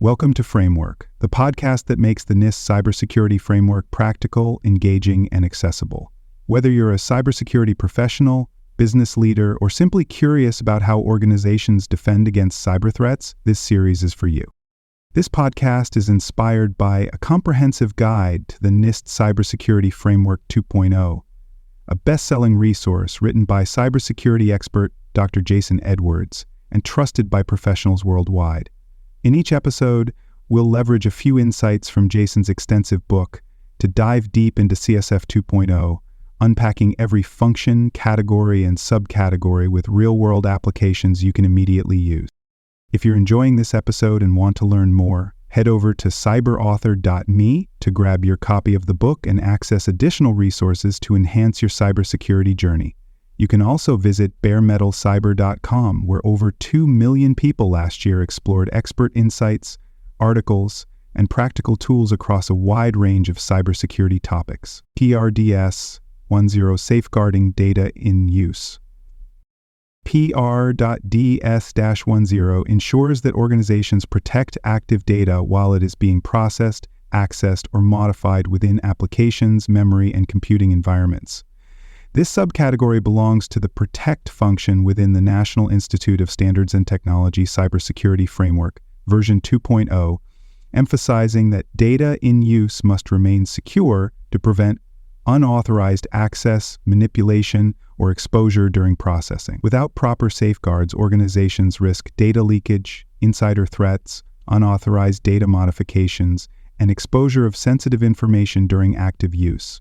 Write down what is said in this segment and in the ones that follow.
Welcome to Framework, the podcast that makes the NIST cybersecurity framework practical, engaging, and accessible. Whether you're a cybersecurity professional, business leader, or simply curious about how organizations defend against cyber threats, this series is for you. This podcast is inspired by a comprehensive guide to the NIST Cybersecurity Framework 2.0, a best-selling resource written by cybersecurity expert Dr. Jason Edwards and trusted by professionals worldwide. In each episode, we'll leverage a few insights from Jason's extensive book to dive deep into CSF 2.0, unpacking every function, category, and subcategory with real-world applications you can immediately use. If you're enjoying this episode and want to learn more, head over to cyberauthor.me to grab your copy of the book and access additional resources to enhance your cybersecurity journey. You can also visit baremetalcyber.com, where over 2 million people last year explored expert insights, articles, and practical tools across a wide range of cybersecurity topics. PR.DS-10 Safeguarding Data in Use. PR.DS-10 ensures that organizations protect active data while it is being processed, accessed, or modified within applications, memory, and computing environments. This subcategory belongs to the Protect function within the National Institute of Standards and Technology Cybersecurity Framework, version 2.0, emphasizing that data in use must remain secure to prevent unauthorized access, manipulation, or exposure during processing. Without proper safeguards, organizations risk data leakage, insider threats, unauthorized data modifications, and exposure of sensitive information during active use.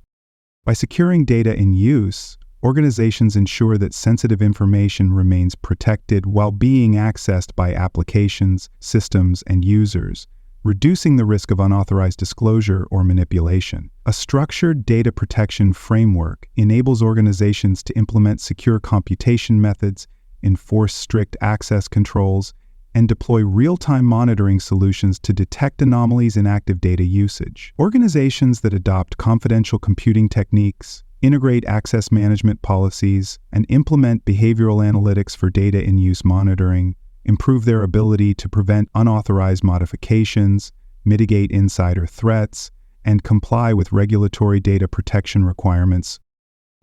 By securing data in use, organizations ensure that sensitive information remains protected while being accessed by applications, systems, and users, reducing the risk of unauthorized disclosure or manipulation. A structured data protection framework enables organizations to implement secure computation methods, enforce strict access controls, and deploy real-time monitoring solutions to detect anomalies in active data usage. Organizations that adopt confidential computing techniques, integrate access management policies, and implement behavioral analytics for data in use monitoring improve their ability to prevent unauthorized modifications, mitigate insider threats, and comply with regulatory data protection requirements.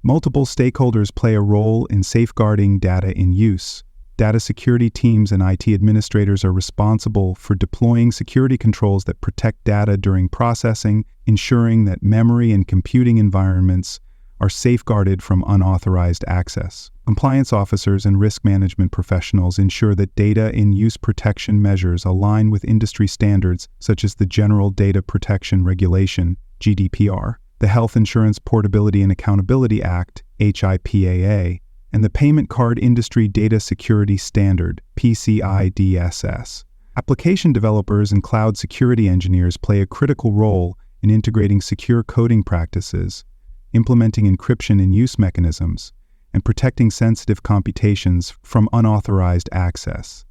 Multiple stakeholders play a role in safeguarding data in use. Data security teams and IT administrators are responsible for deploying security controls that protect data during processing, ensuring that memory and computing environments are safeguarded from unauthorized access. Compliance officers and risk management professionals ensure that data in use protection measures align with industry standards such as the General Data Protection Regulation, GDPR, the Health Insurance Portability and Accountability Act, HIPAA, and the Payment Card Industry Data Security Standard, PCI-DSS. Application developers and cloud security engineers play a critical role in integrating secure coding practices, implementing encryption in use mechanisms, and protecting sensitive computations from unauthorized access.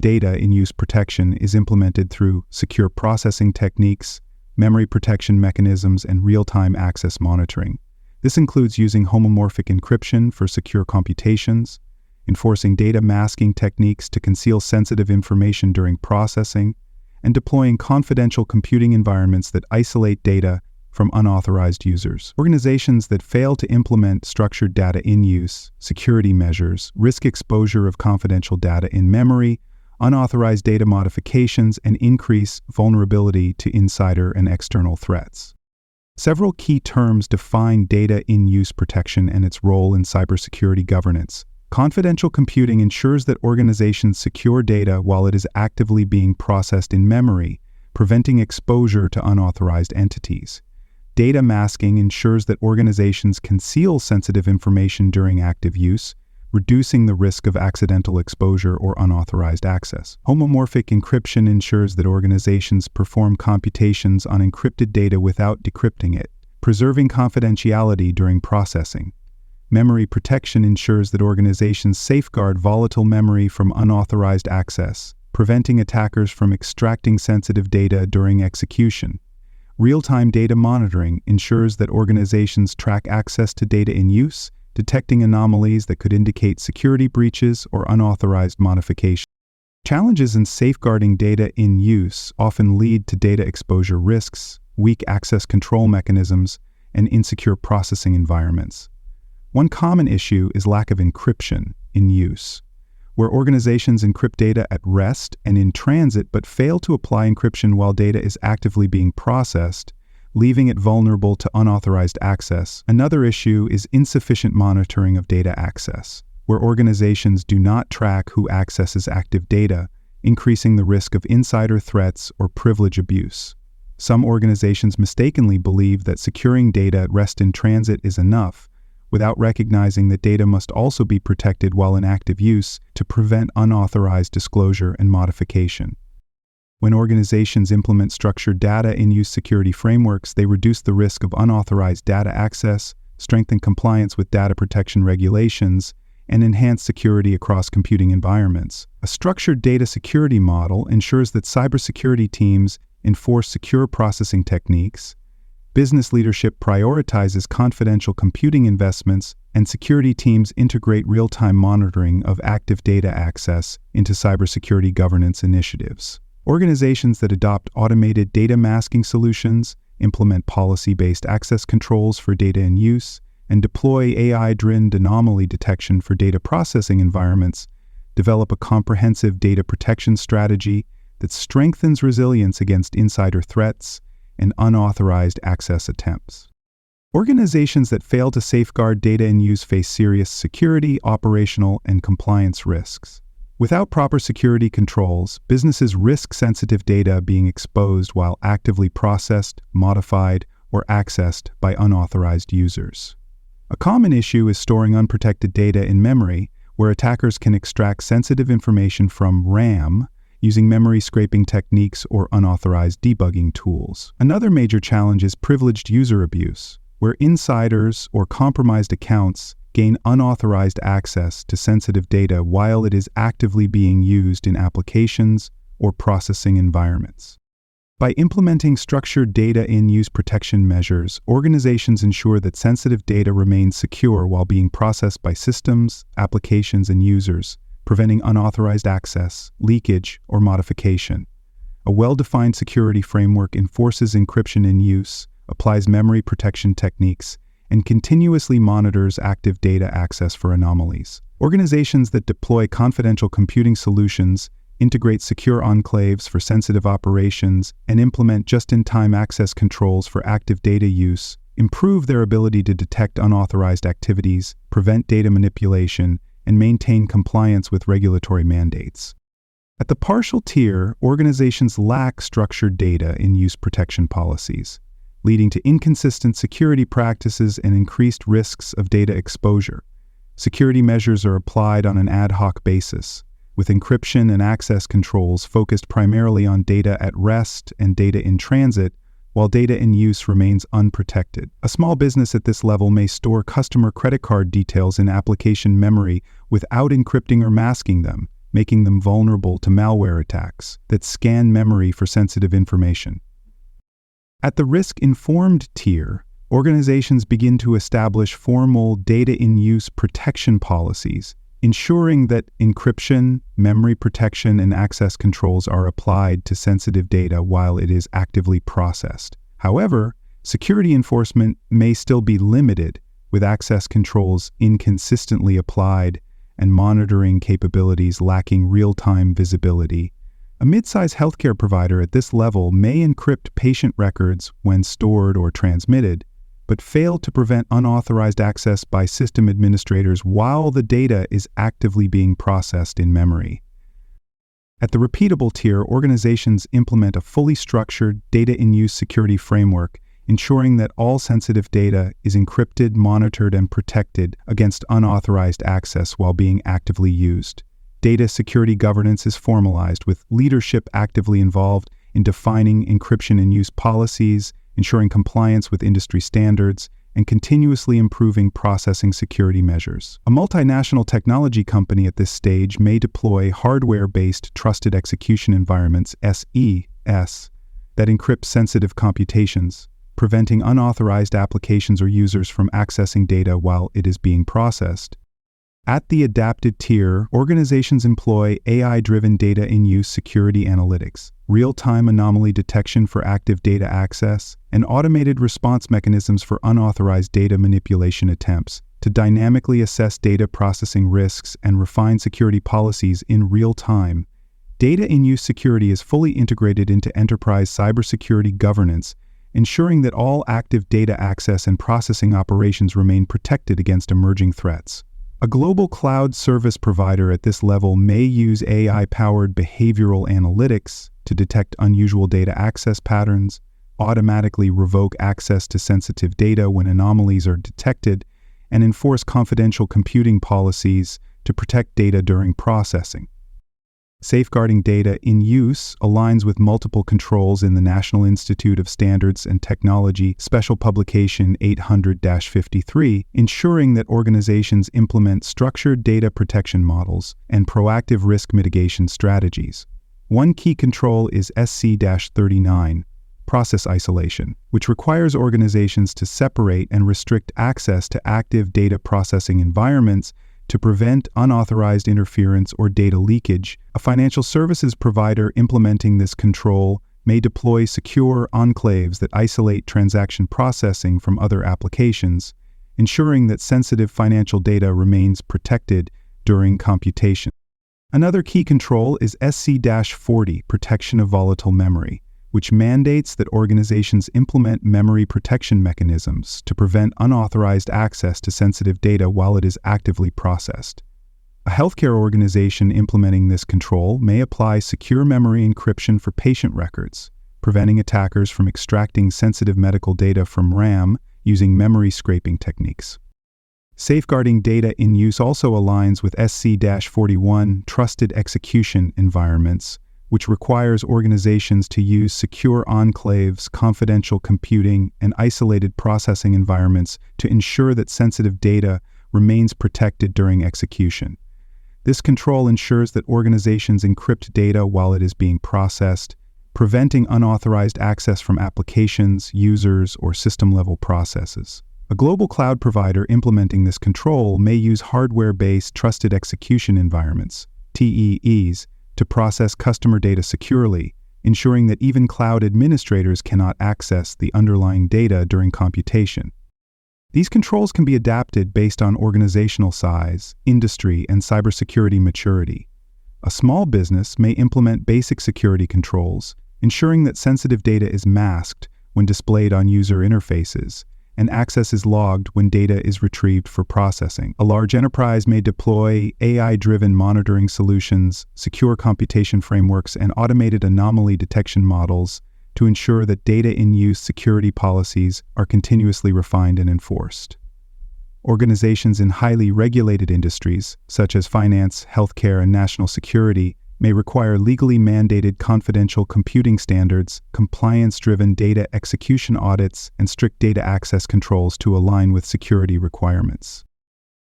Data in use protection is implemented through secure processing techniques, memory protection mechanisms, and real-time access monitoring. This includes using homomorphic encryption for secure computations, enforcing data masking techniques to conceal sensitive information during processing, and deploying confidential computing environments that isolate data from unauthorized users. Organizations that fail to implement structured data in use, security measures, risk exposure of confidential data in memory, unauthorized data modifications, and increase vulnerability to insider and external threats. Several key terms define data in use protection and its role in cybersecurity governance. Confidential computing ensures that organizations secure data while it is actively being processed in memory, preventing exposure to unauthorized entities. Data masking ensures that organizations conceal sensitive information during active use, reducing the risk of accidental exposure or unauthorized access. Homomorphic encryption ensures that organizations perform computations on encrypted data without decrypting it, preserving confidentiality during processing. Memory protection ensures that organizations safeguard volatile memory from unauthorized access, preventing attackers from extracting sensitive data during execution. Real-time data monitoring ensures that organizations track access to data in use, detecting anomalies that could indicate security breaches or unauthorized modifications. Challenges in safeguarding data in use often lead to data exposure risks, weak access control mechanisms, and insecure processing environments. One common issue is lack of encryption in use, where organizations encrypt data at rest and in transit but fail to apply encryption while data is actively being processed, leaving it vulnerable to unauthorized access. Another issue is insufficient monitoring of data access, where organizations do not track who accesses active data, increasing the risk of insider threats or privilege abuse. Some organizations mistakenly believe that securing data at rest in transit is enough, without recognizing that data must also be protected while in active use to prevent unauthorized disclosure and modification. When organizations implement structured data in use security frameworks, they reduce the risk of unauthorized data access, strengthen compliance with data protection regulations, and enhance security across computing environments. A structured data security model ensures that cybersecurity teams enforce secure processing techniques, business leadership prioritizes confidential computing investments, and security teams integrate real-time monitoring of active data access into cybersecurity governance initiatives. Organizations that adopt automated data masking solutions, implement policy-based access controls for data in use, and deploy AI-driven anomaly detection for data processing environments develop a comprehensive data protection strategy that strengthens resilience against insider threats and unauthorized access attempts. Organizations that fail to safeguard data in use face serious security, operational, and compliance risks. Without proper security controls, businesses risk sensitive data being exposed while actively processed, modified, or accessed by unauthorized users. A common issue is storing unprotected data in memory, where attackers can extract sensitive information from RAM using memory scraping techniques or unauthorized debugging tools. Another major challenge is privileged user abuse, where insiders or compromised accounts gain unauthorized access to sensitive data while it is actively being used in applications or processing environments. By implementing structured data in use protection measures, organizations ensure that sensitive data remains secure while being processed by systems, applications, and users, preventing unauthorized access, leakage, or modification. A well-defined security framework enforces encryption in use, applies memory protection techniques, and continuously monitors active data access for anomalies. Organizations that deploy confidential computing solutions, integrate secure enclaves for sensitive operations, and implement just-in-time access controls for active data use improve their ability to detect unauthorized activities, prevent data manipulation, and maintain compliance with regulatory mandates. At the partial tier, organizations lack structured data in use protection policies, leading to inconsistent security practices and increased risks of data exposure. Security measures are applied on an ad hoc basis, with encryption and access controls focused primarily on data at rest and data in transit, while data in use remains unprotected. A small business at this level may store customer credit card details in application memory without encrypting or masking them, making them vulnerable to malware attacks that scan memory for sensitive information. At the risk-informed tier, organizations begin to establish formal data-in-use protection policies, ensuring that encryption, memory protection, and access controls are applied to sensitive data while it is actively processed. However, security enforcement may still be limited, with access controls inconsistently applied and monitoring capabilities lacking real-time visibility. A mid-size healthcare provider at this level may encrypt patient records when stored or transmitted, but fail to prevent unauthorized access by system administrators while the data is actively being processed in memory. At the repeatable tier, organizations implement a fully structured data-in-use security framework, ensuring that all sensitive data is encrypted, monitored, and protected against unauthorized access while being actively used. Data security governance is formalized, with leadership actively involved in defining encryption and use policies, ensuring compliance with industry standards, and continuously improving processing security measures. A multinational technology company at this stage may deploy hardware-based trusted execution environments, SES, that encrypt sensitive computations, preventing unauthorized applications or users from accessing data while it is being processed. At the adapted tier, organizations employ AI-driven data in use security analytics, real-time anomaly detection for active data access, and automated response mechanisms for unauthorized data manipulation attempts to dynamically assess data processing risks and refine security policies in real time. Data in use security is fully integrated into enterprise cybersecurity governance, ensuring that all active data access and processing operations remain protected against emerging threats. A global cloud service provider at this level may use AI-powered behavioral analytics to detect unusual data access patterns, automatically revoke access to sensitive data when anomalies are detected, and enforce confidential computing policies to protect data during processing. Safeguarding data in use aligns with multiple controls in the National Institute of Standards and Technology Special Publication 800-53, ensuring that organizations implement structured data protection models and proactive risk mitigation strategies. One key control is SC-39, process isolation, which requires organizations to separate and restrict access to active data processing environments to prevent unauthorized interference or data leakage. A financial services provider implementing this control may deploy secure enclaves that isolate transaction processing from other applications, ensuring that sensitive financial data remains protected during computation. Another key control is SC-40, protection of volatile memory, which mandates that organizations implement memory protection mechanisms to prevent unauthorized access to sensitive data while it is actively processed. A healthcare organization implementing this control may apply secure memory encryption for patient records, preventing attackers from extracting sensitive medical data from RAM using memory scraping techniques. Safeguarding data in use also aligns with SC-41, trusted execution environments, which requires organizations to use secure enclaves, confidential computing, and isolated processing environments to ensure that sensitive data remains protected during execution. This control ensures that organizations encrypt data while it is being processed, preventing unauthorized access from applications, users, or system-level processes. A global cloud provider implementing this control may use hardware-based trusted execution environments, TEEs, to process customer data securely, ensuring that even cloud administrators cannot access the underlying data during computation. These controls can be adapted based on organizational size, industry, and cybersecurity maturity. A small business may implement basic security controls, ensuring that sensitive data is masked when displayed on user interfaces, and access is logged when data is retrieved for processing. A large enterprise may deploy AI-driven monitoring solutions, secure computation frameworks, and automated anomaly detection models to ensure that data-in-use security policies are continuously refined and enforced. Organizations in highly regulated industries, such as finance, healthcare, and national security, may require legally mandated confidential computing standards, compliance-driven data execution audits, and strict data access controls to align with security requirements.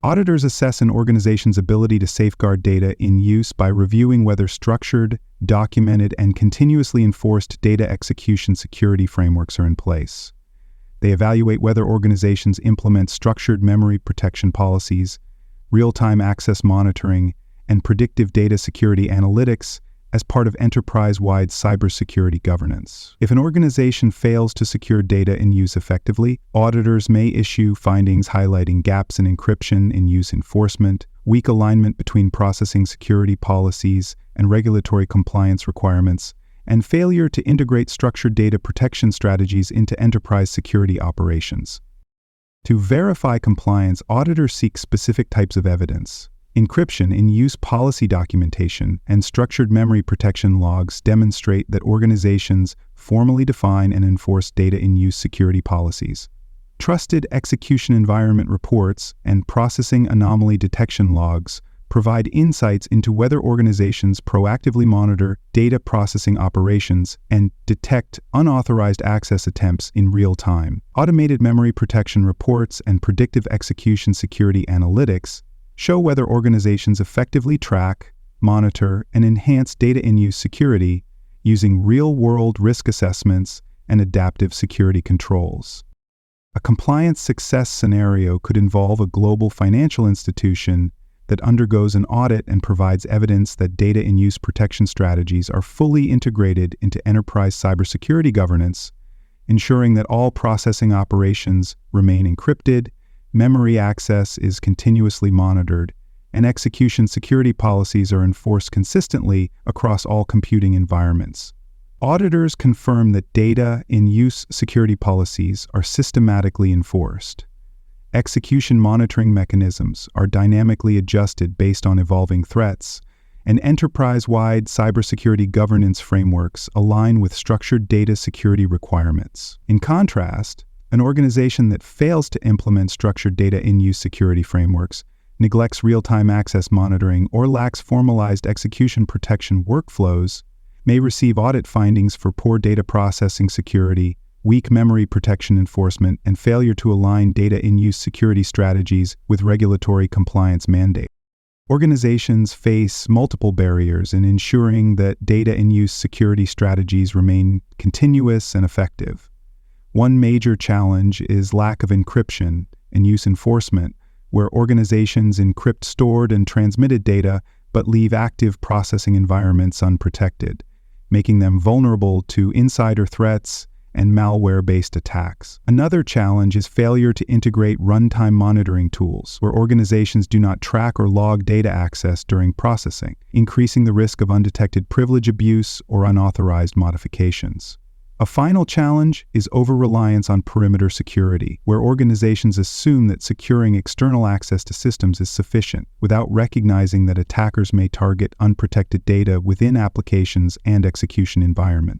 Auditors assess an organization's ability to safeguard data in use by reviewing whether structured, documented, and continuously enforced data execution security frameworks are in place. They evaluate whether organizations implement structured memory protection policies, real-time access monitoring, and predictive data security analytics as part of enterprise-wide cybersecurity governance. If an organization fails to secure data in use effectively, auditors may issue findings highlighting gaps in encryption in use enforcement, weak alignment between processing security policies and regulatory compliance requirements, and failure to integrate structured data protection strategies into enterprise security operations. To verify compliance, auditors seek specific types of evidence. Encryption in use policy documentation and structured memory protection logs demonstrate that organizations formally define and enforce data in use security policies. Trusted execution environment reports and processing anomaly detection logs provide insights into whether organizations proactively monitor data processing operations and detect unauthorized access attempts in real time. Automated memory protection reports and predictive execution security analytics show whether organizations effectively track, monitor, and enhance data in use security using real-world risk assessments and adaptive security controls. A compliance success scenario could involve a global financial institution that undergoes an audit and provides evidence that data-in-use protection strategies are fully integrated into enterprise cybersecurity governance, ensuring that all processing operations remain encrypted, memory access is continuously monitored, and execution security policies are enforced consistently across all computing environments. Auditors confirm that data-in-use security policies are systematically enforced. Execution monitoring mechanisms are dynamically adjusted based on evolving threats, and enterprise-wide cybersecurity governance frameworks align with structured data security requirements. In contrast, an organization that fails to implement structured data-in-use security frameworks, neglects real-time access monitoring, or lacks formalized execution protection workflows may receive audit findings for poor data processing security, weak memory protection enforcement, and failure to align data-in-use security strategies with regulatory compliance mandates. Organizations face multiple barriers in ensuring that data-in-use security strategies remain continuous and effective. One major challenge is lack of encryption and use enforcement, where organizations encrypt stored and transmitted data but leave active processing environments unprotected, making them vulnerable to insider threats and malware-based attacks. Another challenge is failure to integrate runtime monitoring tools, where organizations do not track or log data access during processing, increasing the risk of undetected privilege abuse or unauthorized modifications. A final challenge is over-reliance on perimeter security, where organizations assume that securing external access to systems is sufficient, without recognizing that attackers may target unprotected data within applications and execution environments.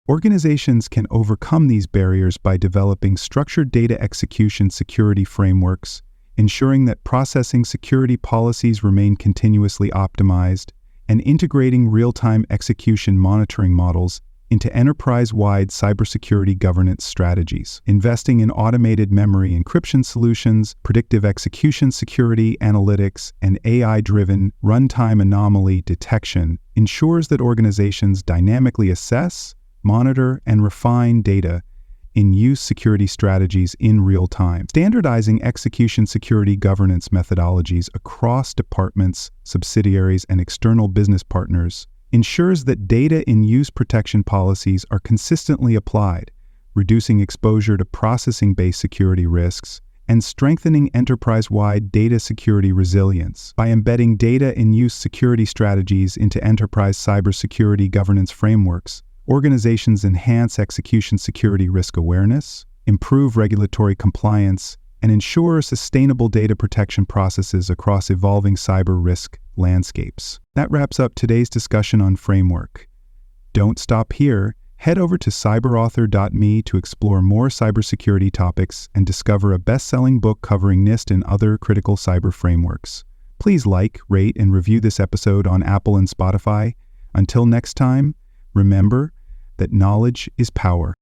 Organizations can overcome these barriers by developing structured data execution security frameworks, ensuring that processing security policies remain continuously optimized, and integrating real-time execution monitoring models into enterprise-wide cybersecurity governance strategies. Investing in automated memory encryption solutions, predictive execution security analytics, and AI-driven runtime anomaly detection ensures that organizations dynamically assess, monitor, and refine data-in-use security strategies in real time. Standardizing execution security governance methodologies across departments, subsidiaries, and external business partners ensures that data-in-use protection policies are consistently applied, reducing exposure to processing-based security risks and strengthening enterprise-wide data security resilience. By embedding data-in-use security strategies into enterprise cybersecurity governance frameworks, organizations enhance execution security risk awareness, improve regulatory compliance, and ensure sustainable data protection processes across evolving cyber risk landscapes. That wraps up today's discussion on framework. Don't stop here. Head over to cyberauthor.me to explore more cybersecurity topics and discover a best-selling book covering NIST and other critical cyber frameworks. Please like, rate, and review this episode on Apple and Spotify. Until next time, remember that knowledge is power.